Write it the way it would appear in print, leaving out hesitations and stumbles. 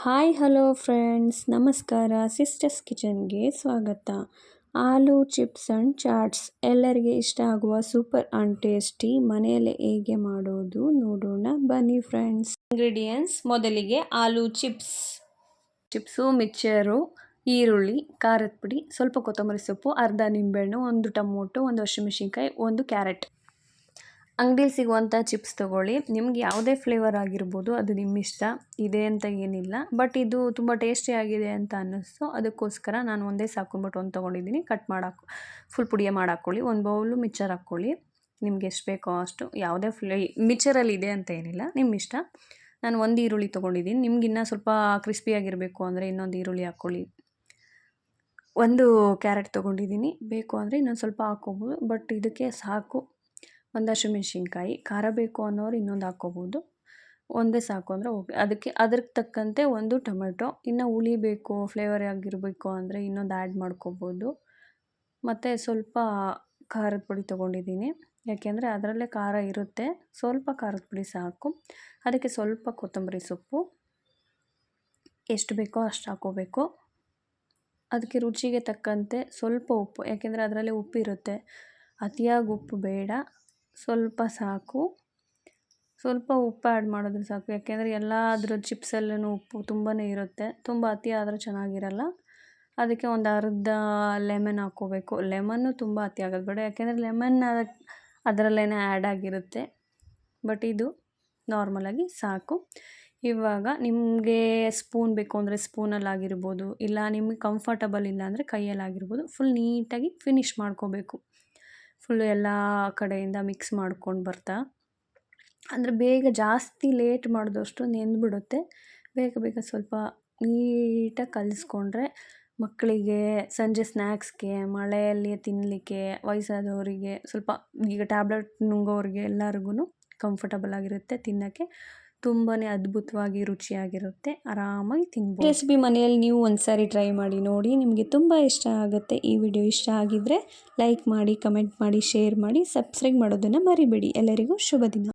Hi hello friends, ನಮಸ್ಕಾರ. Sisters ಕಿಚನ್ಗೆ ಸ್ವಾಗತ. ಆಲೂ chips and chaats ಎಲ್ಲರಿಗೆ ಇಷ್ಟ ಆಗುವ ಸೂಪರ್ ಆ್ಯಂಡ್ ಟೇಸ್ಟಿ ಮನೆಯಲ್ಲೇ ಹೇಗೆ ಮಾಡೋದು ನೋಡೋಣ ಬನ್ನಿ ಫ್ರೆಂಡ್ಸ್. ಇಂಗ್ರೀಡಿಯೆಂಟ್ಸ್: ಮೊದಲಿಗೆ ಆಲೂ ಚಿಪ್ಸು, ಮಿಕ್ಚರು, ಈರುಳ್ಳಿ, ಖಾರದ ಪುಡಿ, ಸ್ವಲ್ಪ ಕೊತ್ತಂಬರಿ ಸೊಪ್ಪು, ಅರ್ಧ ನಿಂಬೆಹಣ್ಣು, ಒಂದು ಟೊಮೊಟೊ, ಒಂದು ಹಸಿಮೆಣಸಿನ್ಕಾಯಿ, ಒಂದು ಕ್ಯಾರೆಟ್. ಅಂಗಡಿಯಲ್ಲಿ ಸಿಗುವಂಥ ಚಿಪ್ಸ್ ತೊಗೊಳ್ಳಿ. ನಿಮ್ಗೆ ಯಾವುದೇ ಫ್ಲೇವರ್ ಆಗಿರ್ಬೋದು, ಅದು ನಿಮ್ಮ ಇಷ್ಟ. ಇದೆ ಅಂತ ಏನಿಲ್ಲ, ಬಟ್ ಇದು ತುಂಬ ಟೇಸ್ಟಿ ಆಗಿದೆ ಅಂತ ಅನ್ನಿಸ್ತು, ಅದಕ್ಕೋಸ್ಕರ ನಾನು ಒಂದೇ ಸಾಕೊಂಡ್ಬಿಟ್ಟು ಒಂದು ತೊಗೊಂಡಿದ್ದೀನಿ. ಕಟ್ ಮಾಡಾಕು ಫುಲ್ ಪುಡಿಯ ಮಾಡಾಕ್ಕೊಳ್ಳಿ. ಒಂದು ಬೌಲು ಮಿಕ್ಚರ್ ಹಾಕ್ಕೊಳ್ಳಿ, ನಿಮ್ಗೆ ಎಷ್ಟು ಬೇಕೋ ಅಷ್ಟು. ಯಾವುದೇ ಮಿಕ್ಚರಲ್ಲಿ ಇದೆ ಅಂತ ಏನಿಲ್ಲ, ನಿಮ್ಮ ಇಷ್ಟ. ನಾನು ಒಂದು ಈರುಳ್ಳಿ ತೊಗೊಂಡಿದ್ದೀನಿ. ನಿಮ್ಗೆ ಇನ್ನೂ ಸ್ವಲ್ಪ ಕ್ರಿಸ್ಪಿಯಾಗಿರಬೇಕು ಅಂದರೆ ಇನ್ನೊಂದು ಈರುಳ್ಳಿ ಹಾಕ್ಕೊಳ್ಳಿ. ಒಂದು ಕ್ಯಾರೆಟ್ ತೊಗೊಂಡಿದ್ದೀನಿ, ಬೇಕು ಅಂದರೆ ಇನ್ನೊಂದು ಸ್ವಲ್ಪ ಹಾಕ್ಕೋಬೋದು, ಬಟ್ ಇದಕ್ಕೆ ಸಾಕು. ಒಂದು ಹಸಿಮೆಣಸಿನ್ಕಾಯಿ, ಖಾರ ಬೇಕು ಅನ್ನೋರು ಇನ್ನೊಂದು ಹಾಕ್ಕೋಬೋದು, ಒಂದೇ ಸಾಕು ಅಂದರೆ ಓಕೆ. ಅದಕ್ಕೆ ತಕ್ಕಂತೆ ಒಂದು ಟೊಮೆಟೊ. ಇನ್ನು ಹುಳಿ ಬೇಕು, ಫ್ಲೇವರ್ ಆಗಿರಬೇಕು ಅಂದರೆ ಇನ್ನೊಂದು ಆ್ಯಡ್ ಮಾಡ್ಕೋಬೋದು. ಮತ್ತು ಸ್ವಲ್ಪ ಖಾರದ ಪುಡಿ ತೊಗೊಂಡಿದ್ದೀನಿ, ಯಾಕೆಂದರೆ ಅದರಲ್ಲೇ ಖಾರ ಇರುತ್ತೆ. ಸ್ವಲ್ಪ ಖಾರದ ಪುಡಿ ಸಾಕು. ಅದಕ್ಕೆ ಸ್ವಲ್ಪ ಕೊತ್ತಂಬರಿ ಸೊಪ್ಪು, ಎಷ್ಟು ಬೇಕೋ ಅಷ್ಟು ಹಾಕ್ಕೋಬೇಕು. ಅದಕ್ಕೆ ರುಚಿಗೆ ತಕ್ಕಂತೆ ಸ್ವಲ್ಪ ಉಪ್ಪು, ಯಾಕೆಂದರೆ ಅದರಲ್ಲೇ ಉಪ್ಪಿರುತ್ತೆ. ಅತಿಯಾಗಿ ಉಪ್ಪು ಬೇಡ, ಸ್ವಲ್ಪ ಸಾಕು. ಸ್ವಲ್ಪ ಉಪ್ಪು ಆ್ಯಡ್ ಮಾಡಿದ್ರೆ ಸಾಕು, ಯಾಕೆಂದರೆ ಎಲ್ಲಾದ್ರ ಚಿಪ್ಸಲ್ಲೂ ಉಪ್ಪು ತುಂಬಾ ಇರುತ್ತೆ. ತುಂಬ ಅತಿ ಆದರೆ ಚೆನ್ನಾಗಿರಲ್ಲ. ಅದಕ್ಕೆ ಒಂದು ಅರ್ಧ ಲೆಮನ್ ಹಾಕ್ಕೋಬೇಕು. ಲೆಮನ್ನು ತುಂಬ ಅತಿ ಆಗೋದು ಬೇಡ, ಯಾಕೆಂದರೆ ಲೆಮನ್ ಅದರಲ್ಲೇ ಆ್ಯಡ್ ಆಗಿರುತ್ತೆ. ಬಟ್ ಇದು ನಾರ್ಮಲಾಗಿ ಸಾಕು. ಇವಾಗ ನಿಮಗೆ ಸ್ಪೂನ್ ಬೇಕು ಅಂದರೆ ಸ್ಪೂನಲ್ಲಾಗಿರ್ಬೋದು, ಇಲ್ಲ ನಿಮಗೆ ಕಂಫರ್ಟಬಲ್ ಇಲ್ಲ ಅಂದರೆ ಕೈಯಲ್ಲಾಗಿರ್ಬೋದು. ಫುಲ್ ನೀಟಾಗಿ ಫಿನಿಶ್ ಮಾಡ್ಕೋಬೇಕು. ಫುಲ್ಲು ಎಲ್ಲ ಕಡೆಯಿಂದ ಮಿಕ್ಸ್ ಮಾಡ್ಕೊಂಡು ಬರ್ತಾ, ಅಂದರೆ ಬೇಗ ಜಾಸ್ತಿ ಲೇಟ್ ಮಾಡಿದಷ್ಟು ನೆಂದುಬಿಡುತ್ತೆ. ಬೇಗ ಸ್ವಲ್ಪ ನೀಟಾಗಿ ಕಲಿಸ್ಕೊಂಡ್ರೆ ಮಕ್ಕಳಿಗೆ ಸಂಜೆ ಸ್ನ್ಯಾಕ್ಸ್ಗೆ, ಮಳೆಯಲ್ಲಿ ತಿನ್ನಲಿಕ್ಕೆ, ವಯಸ್ಸಾದವರಿಗೆ, ಸ್ವಲ್ಪ ಈಗ ಟ್ಯಾಬ್ಲೆಟ್ ನುಂಗೋರಿಗೆ ಎಲ್ಲರಿಗೂ ಕಂಫರ್ಟಬಲ್ ಆಗಿರುತ್ತೆ. ತಿನ್ನೋಕ್ಕೆ ತುಂಬಾ ಅದ್ಭುತವಾಗಿ ರುಚಿಯಾಗಿರುತ್ತೆ. ಆರಾಮಾಗಿ ತಿನ್ಬೋದು. ರೆಸಿಪಿ ಮನೆಯಲ್ಲಿ ನೀವು ಒಂದು ಸಾರಿ ಟ್ರೈ ಮಾಡಿ ನೋಡಿ, ನಿಮಗೆ ತುಂಬ ಇಷ್ಟ ಆಗುತ್ತೆ. ಈ ವಿಡಿಯೋ ಇಷ್ಟ ಆಗಿದ್ದರೆ ಲೈಕ್ ಮಾಡಿ, ಕಮೆಂಟ್ ಮಾಡಿ, ಶೇರ್ ಮಾಡಿ, ಸಬ್ಸ್ಕ್ರೈಬ್ ಮಾಡೋದನ್ನು ಮರಿಬೇಡಿ. ಎಲ್ಲರಿಗೂ ಶುಭ ದಿನ.